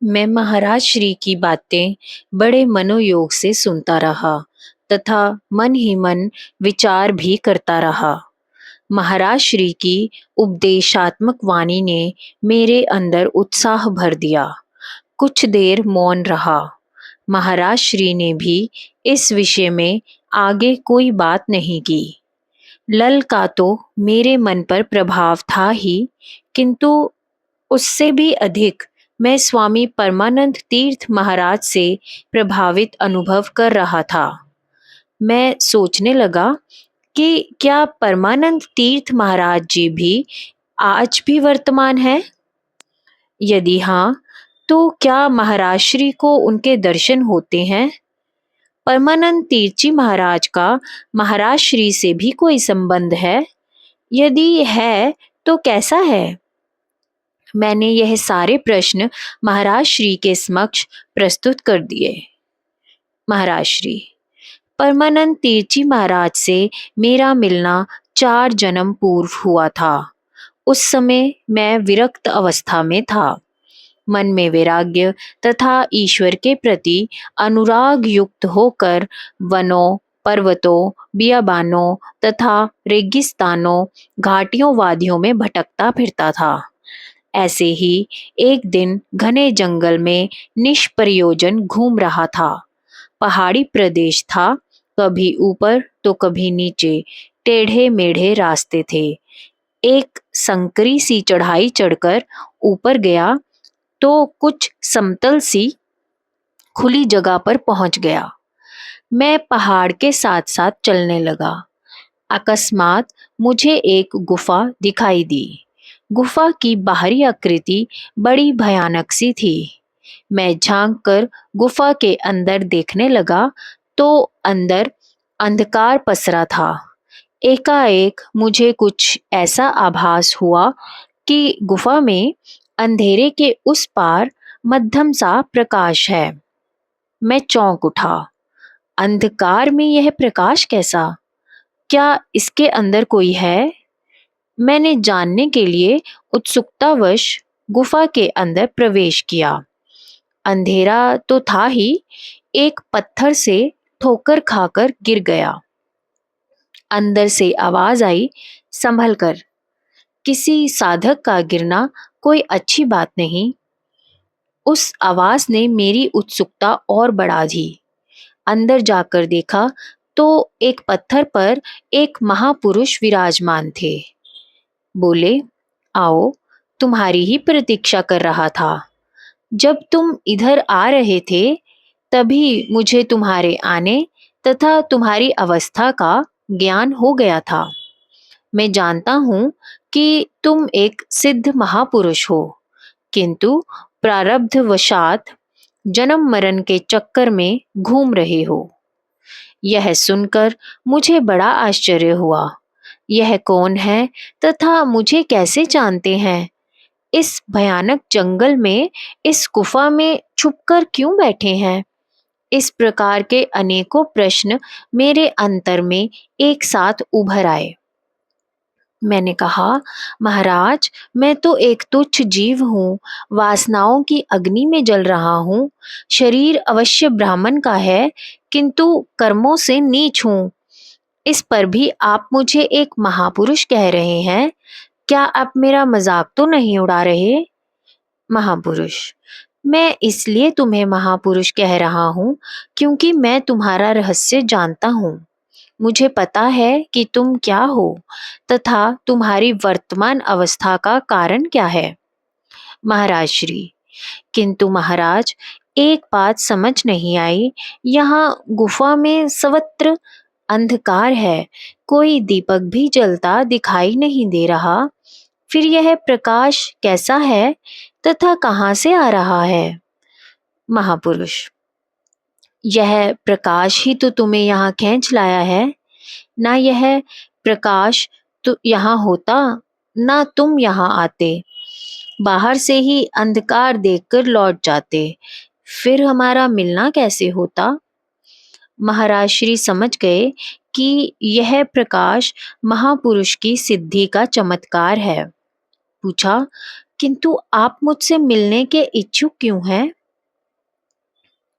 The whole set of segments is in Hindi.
मैं महाराज श्री की बातें बड़े मनोयोग से सुनता रहा तथा मन ही मन विचार भी करता रहा। महाराज श्री की उपदेशात्मक वाणी ने मेरे अंदर उत्साह भर दिया। कुछ देर मौन रहा। महाराज श्री ने भी इस विषय में आगे कोई बात नहीं की। लल का तो मेरे मन पर प्रभाव था ही, किंतु उससे भी अधिक मैं स्वामी परमानंद तीर्थ महाराज से प्रभावित अनुभव कर रहा था। मैं सोचने लगा कि क्या परमानंद तीर्थ महाराज जी भी आज भी वर्तमान है? यदि हाँ, तो क्या महाराज श्री को उनके दर्शन होते हैं? परमानंद तीर्थ जी महाराज का महाराज श्री से भी कोई संबंध है? यदि है तो कैसा है? मैंने यह सारे प्रश्न महाराज श्री के समक्ष प्रस्तुत कर दिए। महाराज श्री, परमानंद तीर्थ जी महाराज से मेरा मिलना 4 जन्म पूर्व हुआ था। उस समय मैं विरक्त अवस्था में था। मन में वैराग्य तथा ईश्वर के प्रति अनुराग युक्त होकर वनों, पर्वतों, बियाबानों तथा रेगिस्तानों, घाटियों, वादियों में भटकता फिरता था। ऐसे ही एक दिन घने जंगल में निष्प्रयोजन घूम रहा था। पहाड़ी प्रदेश था, कभी ऊपर तो कभी नीचे टेढ़े मेढ़े रास्ते थे। एक संकरी सी चढ़ाई चढ़कर ऊपर गया तो कुछ समतल सी खुली जगह पर पहुंच गया। मैं पहाड़ के साथ साथ चलने लगा। अकस्मात मुझे एक गुफा दिखाई दी। गुफा की बाहरी आकृति बड़ी भयानक सी थी। मैं झांक कर गुफा के अंदर देखने लगा तो अंदर अंधकार पसरा था। एकाएक मुझे कुछ ऐसा आभास हुआ कि गुफा में अंधेरे के उस पार मध्यम सा प्रकाश है। मैं चौंक उठा। अंधकार में यह प्रकाश कैसा? क्या इसके अंदर कोई है? मैंने जानने के लिए उत्सुकतावश गुफा के अंदर प्रवेश किया। अंधेरा तो था ही, एक पत्थर से ठोकर खाकर गिर गया। अंदर से आवाज आई, संभल कर। किसी साधक का गिरना कोई अच्छी बात नहीं। उस आवाज ने मेरी उत्सुकता और बढ़ा दी। अंदर जाकर देखा तो एक पत्थर पर एक महापुरुष विराजमान थे। बोले, आओ, तुम्हारी ही प्रतीक्षा कर रहा था। जब तुम इधर आ रहे थे तभी मुझे तुम्हारे आने तथा तुम्हारी अवस्था का ज्ञान हो गया था। मैं जानता हूँ कि तुम एक सिद्ध महापुरुष हो, किंतु प्रारब्धवशात जन्म मरण के चक्कर में घूम रहे हो। यह सुनकर मुझे बड़ा आश्चर्य हुआ। यह कौन है तथा मुझे कैसे जानते हैं? इस भयानक जंगल में, इस गुफा में छुपकर क्यों बैठे हैं? इस प्रकार के अनेकों प्रश्न मेरे अंतर में एक साथ उभर आए। मैंने कहा, महाराज, मैं तो एक तुच्छ जीव हूँ, वासनाओं की अग्नि में जल रहा हूँ। शरीर अवश्य ब्राह्मण का है, किंतु कर्मों से नीच हूँ। इस पर भी आप मुझे एक महापुरुष कह रहे हैं। क्या आप मेरा मजाक तो नहीं उड़ा रहे? महापुरुष, मैं इसलिए तुम्हें महापुरुष कह रहा हूँ क्योंकि मैं तुम्हारा रहस्य जानता हूँ। मुझे पता है कि तुम क्या हो तथा तुम्हारी वर्तमान अवस्था का कारण क्या है। महाराज श्री, किंतु महाराज, एक बात समझ नहीं आई। यहाँ गुफा में सर्वत्र अंधकार है, कोई दीपक भी जलता दिखाई नहीं दे रहा। फिर यह प्रकाश कैसा है तथा कहाँ से आ रहा है? महापुरुष, यह प्रकाश ही तो तुम्हें यहाँ खींच लाया है। ना यह प्रकाश तो यहाँ होता, ना तुम यहाँ आते। बाहर से ही अंधकार देखकर लौट जाते, फिर हमारा मिलना कैसे होता? महाराज श्री समझ गए कि यह प्रकाश महापुरुष की सिद्धि का चमत्कार है। पूछा, किंतु आप मुझसे मिलने के इच्छुक क्यों हैं?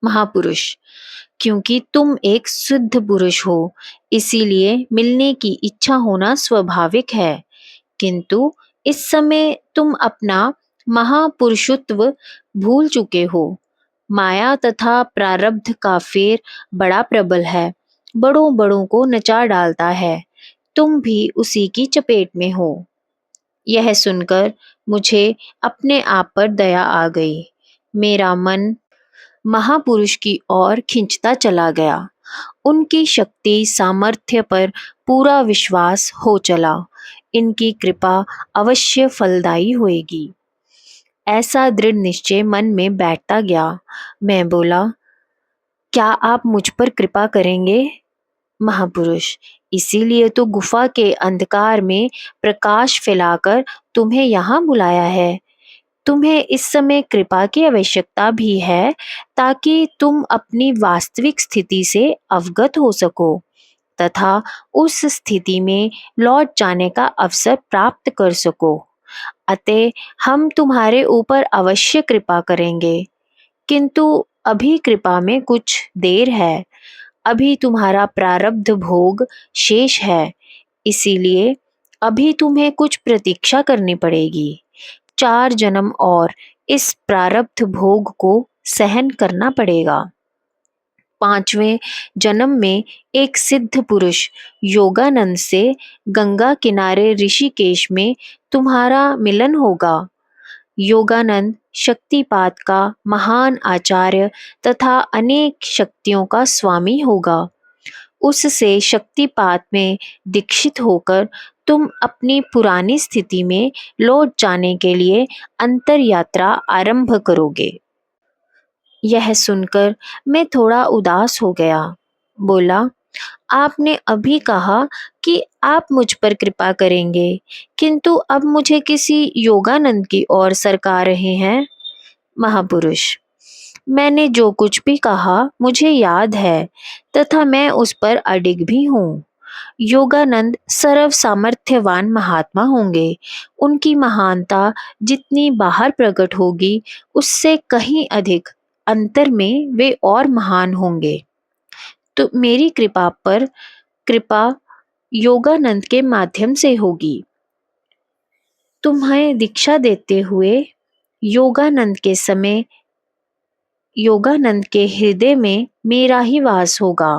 महापुरुष, क्योंकि तुम एक शुद्ध पुरुष हो, इसीलिए मिलने की इच्छा होना स्वाभाविक है। किंतु इस समय तुम अपना महापुरुषत्व भूल चुके हो। माया तथा प्रारब्ध का फेर बड़ा प्रबल है, बड़ों बड़ों को नचा डालता है। तुम भी उसी की चपेट में हो। यह सुनकर मुझे अपने आप पर दया आ गई। मेरा मन महापुरुष की ओर खिंचता चला गया। उनकी शक्ति सामर्थ्य पर पूरा विश्वास हो चला। इनकी कृपा अवश्य फलदायी होएगी, ऐसा दृढ़ निश्चय मन में बैठता गया। मैं बोला, क्या आप मुझ पर कृपा करेंगे? महापुरुष, इसीलिए तो गुफा के अंधकार में प्रकाश फैलाकर तुम्हें यहाँ बुलाया है। तुम्हें इस समय कृपा की आवश्यकता भी है, ताकि तुम अपनी वास्तविक स्थिति से अवगत हो सको तथा उस स्थिति में लौट जाने का अवसर प्राप्त कर सको। अतः हम तुम्हारे ऊपर अवश्य कृपा करेंगे, किंतु अभी कृपा में कुछ देर है। अभी तुम्हारा प्रारब्ध भोग शेष है, इसीलिए अभी तुम्हें कुछ प्रतीक्षा करनी पड़ेगी। 4 जन्म और इस प्रारब्ध भोग को सहन करना पड़ेगा। 5वें जन्म में एक सिद्ध पुरुष योगानंद से गंगा किनारे ऋषिकेश में तुम्हारा मिलन होगा। योगानंद शक्तिपात का महान आचार्य तथा अनेक शक्तियों का स्वामी होगा। उससे शक्तिपात में दीक्षित होकर तुम अपनी पुरानी स्थिति में लौट जाने के लिए अंतर यात्रा आरंभ करोगे। यह सुनकर मैं थोड़ा उदास हो गया। बोला, आपने अभी कहा कि आप मुझ पर कृपा करेंगे, किंतु अब मुझे किसी योगानंद की ओर सरका रहे हैं। महापुरुष, मैंने जो कुछ भी कहा मुझे याद है तथा मैं उस पर अडिग भी हूँ। योगानंद सर्व सामर्थ्यवान महात्मा होंगे। उनकी महानता जितनी बाहर प्रकट होगी, उससे कहीं अधिक अंतर में वे और महान होंगे। तो मेरी कृपा योगानंद के माध्यम से होगी। तुम्हें दीक्षा देते हुए योगानंद के हृदय में मेरा ही वास होगा।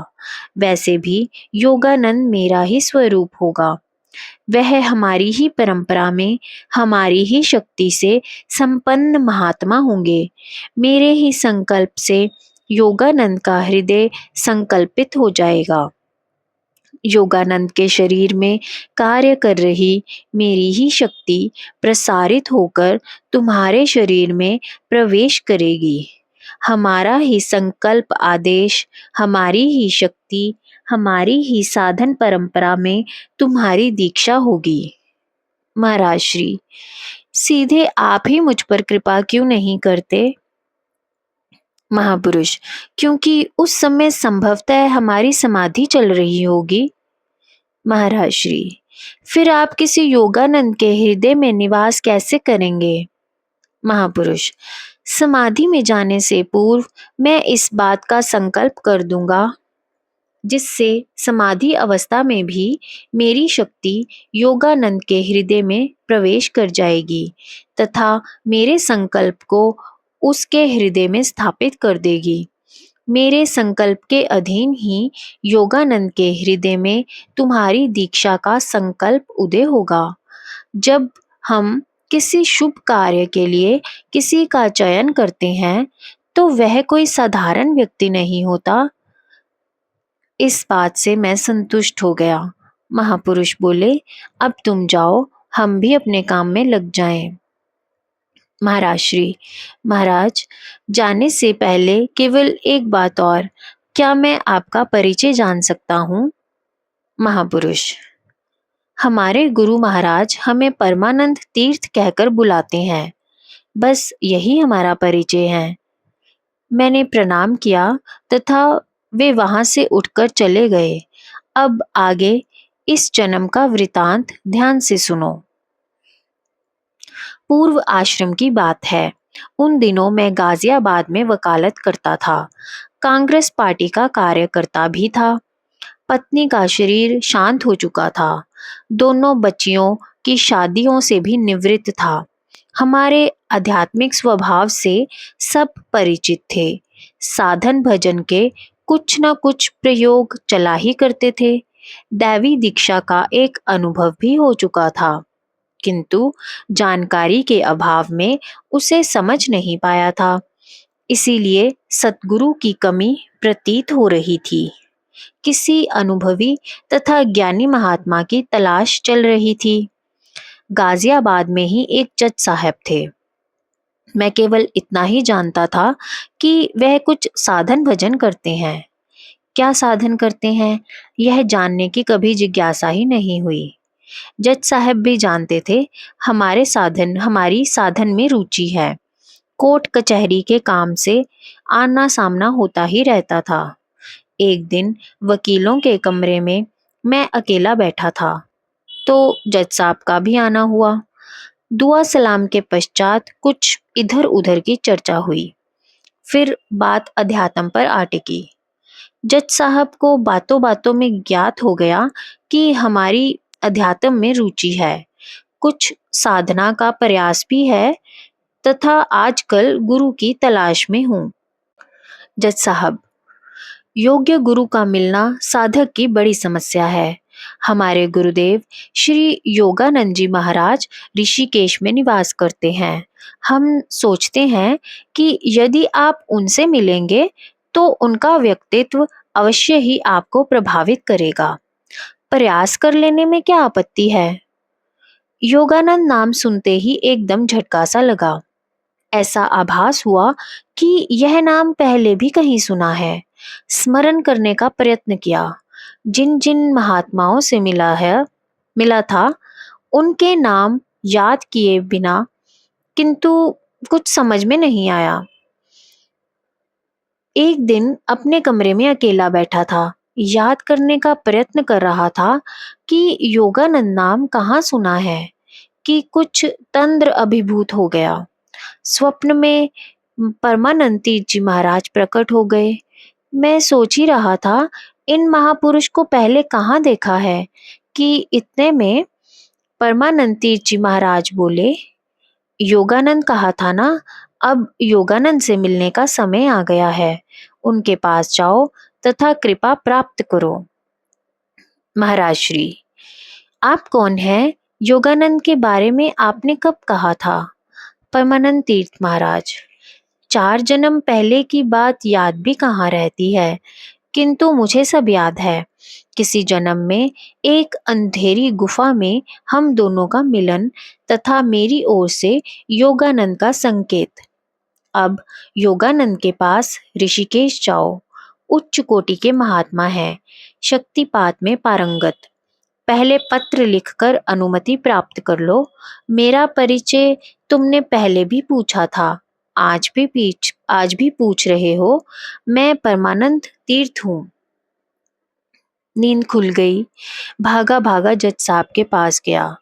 वैसे भी योगानंद मेरा ही स्वरूप होगा। वह हमारी ही परंपरा में हमारी ही शक्ति से संपन्न महात्मा होंगे। मेरे ही संकल्प से योगानंद का हृदय संकल्पित हो जाएगा। योगानंद के शरीर में कार्य कर रही मेरी ही शक्ति प्रसारित होकर तुम्हारे शरीर में प्रवेश करेगी। हमारा ही संकल्प आदेश, हमारी ही शक्ति, हमारी ही साधन परंपरा में तुम्हारी दीक्षा होगी। महाराज श्री, सीधे आप ही मुझ पर कृपा क्यों नहीं करते? महापुरुष, क्योंकि उस समय संभवतः हमारी समाधि चल रही होगी। महाराज श्री, फिर आप किसी योगानंद के हृदय में निवास कैसे करेंगे? महापुरुष, समाधि में जाने से पूर्व मैं इस बात का संकल्प कर दूंगा, जिससे समाधि अवस्था में भी मेरी शक्ति योगानंद के हृदय में प्रवेश कर जाएगी तथा मेरे संकल्प को उसके हृदय में स्थापित कर देगी। मेरे संकल्प के अधीन ही योगानंद के हृदय में तुम्हारी दीक्षा का संकल्प उदय होगा। जब हम किसी शुभ कार्य के लिए किसी का चयन करते हैं, तो वह कोई साधारण व्यक्ति नहीं होता। इस बात से मैं संतुष्ट हो गया। महापुरुष बोले, अब तुम जाओ, हम भी अपने काम में लग जाएं। महाराज श्री, महाराज, जाने से पहले केवल एक बात और, क्या मैं आपका परिचय जान सकता हूँ? महापुरुष, हमारे गुरु महाराज हमें परमानंद तीर्थ कहकर बुलाते हैं। बस यही हमारा परिचय है। मैंने प्रणाम किया तथा वे वहां से उठकर चले गए। अब आगे इस जन्म का वृतांत ध्यान से सुनो। पूर्व आश्रम की बात है। उन दिनों मैं गाजियाबाद में वकालत करता था। कांग्रेस पार्टी का कार्यकर्ता भी था। पत्नी का शरीर शांत हो चुका था। दोनों बच्चियों की शादियों से भी निवृत्त था। हमारे आध्यात्मिक स्वभाव से सब परिचित थे। साधन भजन के कुछ न कुछ प्रयोग चला ही करते थे। दैवी दीक्षा का एक अनुभव भी हो चुका था, किंतु जानकारी के अभाव में उसे समझ नहीं पाया था। इसीलिए सतगुरु की कमी प्रतीत हो रही थी। किसी अनुभवी तथा ज्ञानी महात्मा की तलाश चल रही थी। गाजियाबाद में ही एक जज साहब थे। मैं केवल इतना ही जानता था कि वह कुछ साधन भजन करते हैं। क्या साधन करते हैं, यह जानने की कभी जिज्ञासा ही नहीं हुई। जज साहब भी जानते थे हमारी साधन में रुचि है। कोर्ट कचहरी के काम से आना सामना होता ही रहता था। एक दिन वकीलों के कमरे में मैं अकेला बैठा था, तो जज साहब का भी आना हुआ। दुआ सलाम के पश्चात कुछ इधर उधर की चर्चा हुई। फिर बात अध्यात्म पर आ टिकी। जज साहब को बातों बातों में ज्ञात हो गया कि हमारी अध्यात्म में रुचि है, कुछ साधना का प्रयास भी है तथा आजकल गुरु की तलाश में हूँ। जज साहब, योग्य गुरु का मिलना साधक की बड़ी समस्या है। हमारे गुरुदेव श्री योगानंद जी महाराज ऋषिकेश में निवास करते हैं। हम सोचते हैं कि यदि आप उनसे मिलेंगे तो उनका व्यक्तित्व अवश्य ही आपको प्रभावित करेगा। प्रयास कर लेने में क्या आपत्ति है? योगानंद नाम सुनते ही एकदम झटका सा लगा। ऐसा आभास हुआ कि यह नाम पहले भी कहीं सुना है। स्मरण करने का प्रयत्न किया। जिन जिन महात्माओं से मिला था, उनके नाम याद किए बिना, किंतु कुछ समझ में नहीं आया। एक दिन अपने कमरे में अकेला बैठा था, याद करने का प्रयत्न कर रहा था कि योगानंद नाम कहाँ सुना है, कि कुछ तंद्र अभिभूत हो गया। स्वप्न में परमानंद जी महाराज प्रकट हो गए। मैं सोच ही रहा था, इन महापुरुष को पहले कहाँ देखा है, कि इतने में परमानंद जी महाराज बोले, योगानंद कहा था ना, अब योगानंद से मिलने का समय आ गया है। उनके पास जाओ तथा कृपा प्राप्त करो। महाराज श्री, आप कौन हैं? योगानंद के बारे में आपने कब कहा था? परमानंद तीर्थ महाराज, 4 जन्म पहले की बात याद भी कहाँ रहती है, किंतु मुझे सब याद है। किसी जन्म में एक अंधेरी गुफा में हम दोनों का मिलन तथा मेरी ओर से योगानंद का संकेत। अब योगानंद के पास ऋषिकेश जाओ। उच्च कोटि के महात्मा हैं, शक्तिपात में पारंगत। पहले पत्र लिखकर अनुमति प्राप्त कर लो। मेरा परिचय तुमने पहले भी पूछा था, आज भी पूछ रहे हो। मैं परमानंद तीर्थ हूँ। नींद खुल गई। भागा भागा जज साहब के पास गया।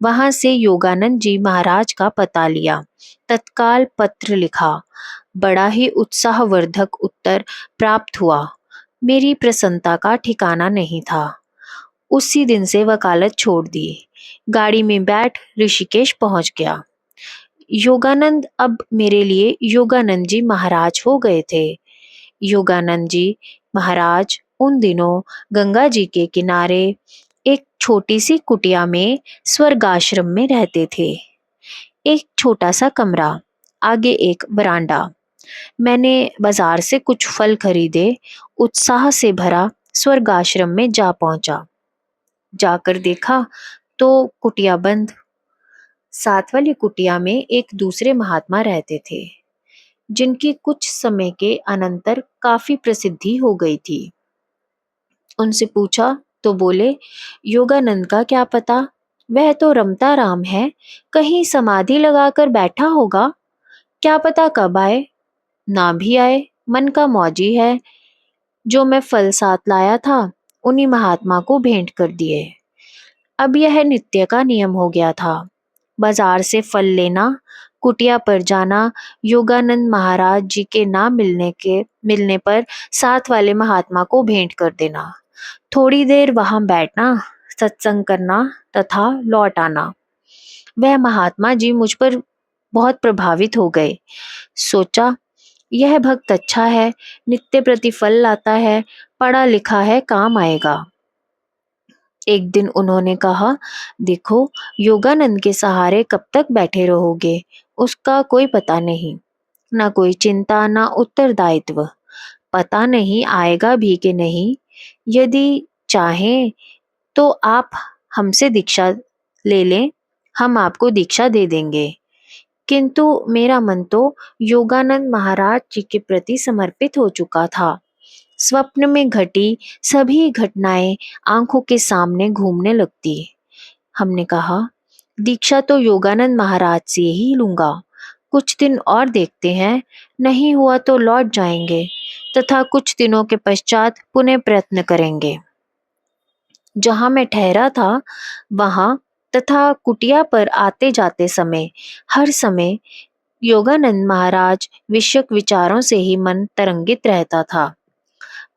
वहां से योगानंद जी महाराज का पता लिया। तत्काल पत्र लिखा। बड़ा ही उत्साहवर्धक उत्तर प्राप्त हुआ। मेरी प्रसन्नता का ठिकाना नहीं था। उसी दिन से वकालत छोड़ दी। गाड़ी में बैठ ऋषिकेश पहुंच गया। योगानंद अब मेरे लिए योगानंद जी महाराज हो गए थे। योगानंद जी महाराज उन दिनों गंगा जी के किनारे एक छोटी सी कुटिया में स्वर्गाश्रम में रहते थे। एक छोटा सा कमरा, आगे एक बरांडा। मैंने बाजार से कुछ फल खरीदे, उत्साह से भरा स्वर्गाश्रम में जा पहुंचा। जाकर देखा तो कुटिया बंद। साथ वाली कुटिया में एक दूसरे महात्मा रहते थे, जिनकी कुछ समय के अनंतर काफी प्रसिद्धि हो गई थी। उनसे पूछा तो बोले, योगानंद का क्या पता, वह तो रमता राम है, कहीं समाधि लगाकर बैठा होगा। क्या पता कब आए, ना भी आए, मन का मौजी है। जो मैं फल साथ लाया था उन्हीं महात्मा को भेंट कर दिए। अब यह नित्य का नियम हो गया था। बाजार से फल लेना, कुटिया पर जाना, योगानंद महाराज जी के ना मिलने पर साथ वाले महात्मा को भेंट कर देना, थोड़ी देर वहां बैठना, सत्संग करना तथा लौट आना। वह महात्मा जी मुझ पर बहुत प्रभावित हो गए। सोचा, यह भक्त अच्छा है, नित्य प्रतिफल लाता है, पढ़ा लिखा है, काम आएगा। एक दिन उन्होंने कहा, देखो, योगानंद के सहारे कब तक बैठे रहोगे, उसका कोई पता नहीं, ना कोई चिंता ना उत्तरदायित्व, पता नहीं आएगा भी कि नहीं। यदि चाहें तो आप हमसे दीक्षा ले लें, हम आपको दीक्षा दे देंगे। किंतु मेरा मन तो योगानंद महाराज जी के प्रति समर्पित हो चुका था। स्वप्न में घटी सभी घटनाएं आंखों के सामने घूमने लगती। हमने कहा, दीक्षा तो योगानंद महाराज से ही लूंगा, कुछ दिन और देखते हैं, नहीं हुआ तो लौट जाएंगे तथा कुछ दिनों के पश्चात पुनः प्रयत्न करेंगे। जहां मैं ठहरा था वहां तथा कुटिया पर आते जाते समय हर समय योगानंद महाराज विषयक विचारों से ही मन तरंगित रहता था।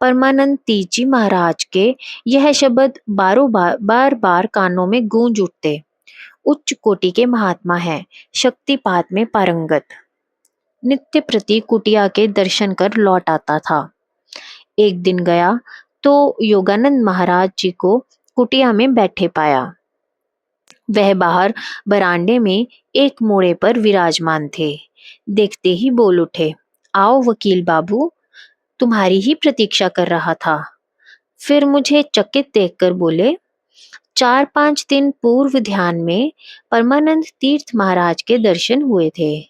परमानंद तीर्थ जी महाराज के यह शब्द बार बार कानों में गूंज उठते। उच्च कोटि के महात्मा हैं, शक्तिपात में पारंगत। नित्य प्रति कुटिया के दर्शन कर लौट आता था। एक दिन गया तो योगानंद महाराज जी को कुटिया में बैठे पाया। वह बाहर बरांडे में एक मोड़े पर विराजमान थे। देखते ही बोल उठे, आओ वकील बाबू, तुम्हारी ही प्रतीक्षा कर रहा था। फिर मुझे चकित देखकर बोले, 4-5 दिन पूर्व ध्यान में परमानंद तीर्थ महाराज के दर्शन हुए थे।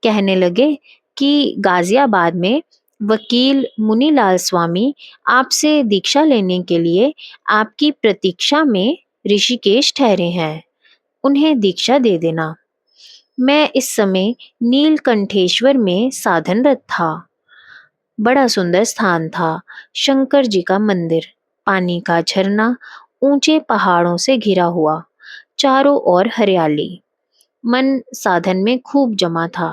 कहने लगे कि गाजियाबाद में वकील मुनीलाल स्वामी आपसे दीक्षा लेने के लिए आपकी प्रतीक्षा में ऋषिकेश ठहरे हैं, उन्हें दीक्षा दे देना। मैं इस समय नीलकंठेश्वर में साधनरत था। बड़ा सुंदर स्थान था, शंकर जी का मंदिर, पानी का झरना, ऊंचे पहाड़ों से घिरा हुआ, चारों ओर हरियाली। मन साधन में खूब जमा था,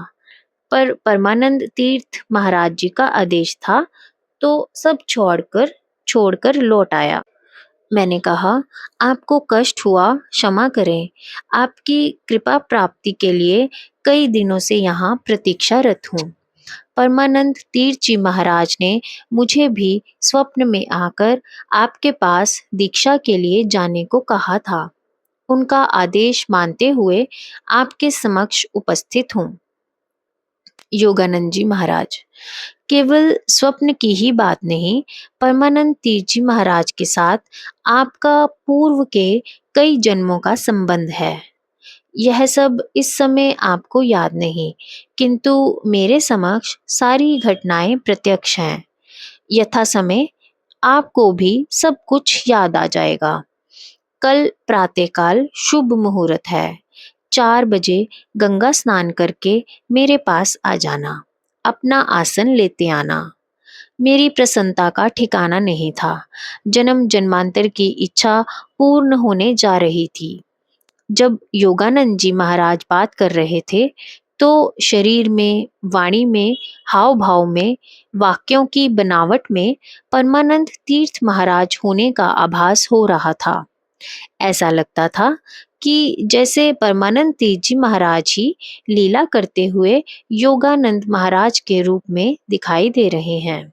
पर परमानंद तीर्थ महाराज जी का आदेश था तो सब छोड़कर लौट आया। मैंने कहा, आपको कष्ट हुआ, क्षमा करें, आपकी कृपा प्राप्ति के लिए कई दिनों से यहाँ प्रतीक्षारत हूँ। परमानंद तीर्थ जी महाराज ने मुझे भी स्वप्न में आकर आपके पास दीक्षा के लिए जाने को कहा था। उनका आदेश मानते हुए आपके समक्ष उपस्थित हूँ। योगानंद जी महाराज, केवल स्वप्न की ही बात नहीं, परमानंद तीर्थ जी महाराज के साथ आपका पूर्व के कई जन्मों का संबंध है। यह सब इस समय आपको याद नहीं, किंतु मेरे समक्ष सारी घटनाएं प्रत्यक्ष हैं। यथा समय आपको भी सब कुछ याद आ जाएगा। कल प्रातःकाल शुभ मुहूर्त है, 4 बजे गंगा स्नान करके मेरे पास आ जाना, अपना आसन लेते आना। मेरी प्रसन्नता का ठिकाना नहीं था। जन्म जन्मांतर की इच्छा पूर्ण होने जा रही थी। जब योगानंद जी महाराज बात कर रहे थे तो शरीर में, वाणी में, हाव भाव में, वाक्यों की बनावट में परमानंद तीर्थ महाराज होने का आभास हो रहा था। ऐसा लगता था कि जैसे परमानंद तीर्थ जी महाराज ही लीला करते हुए योगानंद महाराज के रूप में दिखाई दे रहे हैं।